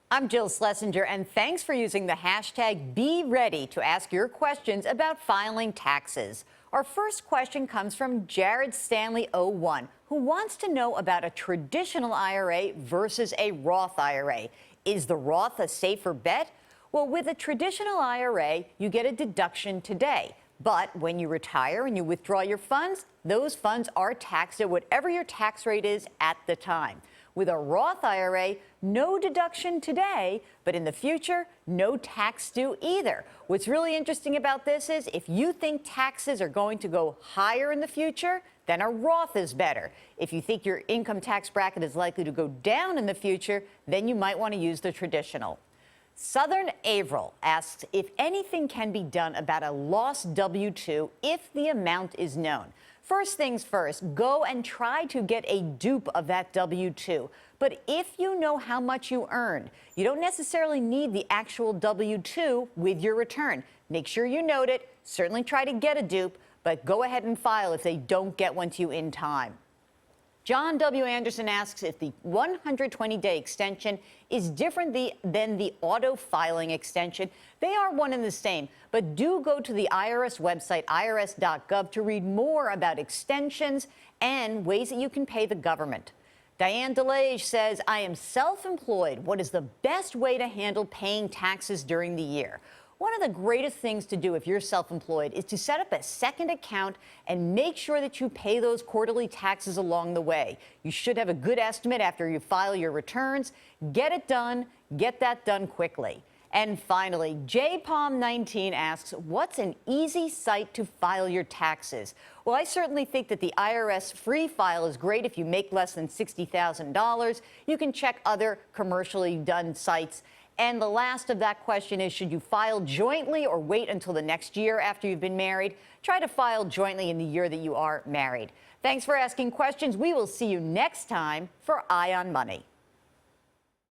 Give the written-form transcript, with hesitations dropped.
I'm Jill Schlesinger, and thanks for using the hashtag #BeReady to ask your questions about filing taxes. Our first question comes from Jared Stanley 01, who wants to know about a traditional IRA versus a Roth IRA. Is the Roth a safer bet? Well, with a traditional IRA, you get a deduction today. But when you retire and you withdraw your funds, those funds are taxed at whatever your tax rate is at the time. With a Roth IRA, no deduction today, but in the future, no tax due either. What's really interesting about this is if you think taxes are going to go higher in the future, then a Roth is better. If you think your income tax bracket is likely to go down in the future, then you might want to use the traditional. Southern Averill asks if anything can be done about a lost W-2 if the amount is known. First things first, go and try to get a dupe of that W-2. But if you know how much you earned, you don't necessarily need the actual W-2 with your return. Make sure you note it. Certainly try to get a dupe, but go ahead and file if they don't get one to you in time. John W. Anderson asks if the 120-day extension is different than the auto filing extension. They are one and the same, but do go to the IRS website, irs.gov, to read more about extensions and ways that you can pay the government. Diane DeLage says, I am self-employed. What is the best way to handle paying taxes during the year? One of the greatest things to do if you're self-employed is to set up a second account and make sure that you pay those quarterly taxes along the way. You should have a good estimate after you file your returns. Get it done. Get that done quickly. And finally, JPalm19 asks, what's an easy site to file your taxes? Well, I certainly think that the IRS free file is great if you make less than $60,000. You can check other commercially done sites. And the last of that question is, should you file jointly or wait until the next year after you've been married? Try to file jointly in the year that you are married. Thanks for asking questions. We will see you next time for Eye on Money.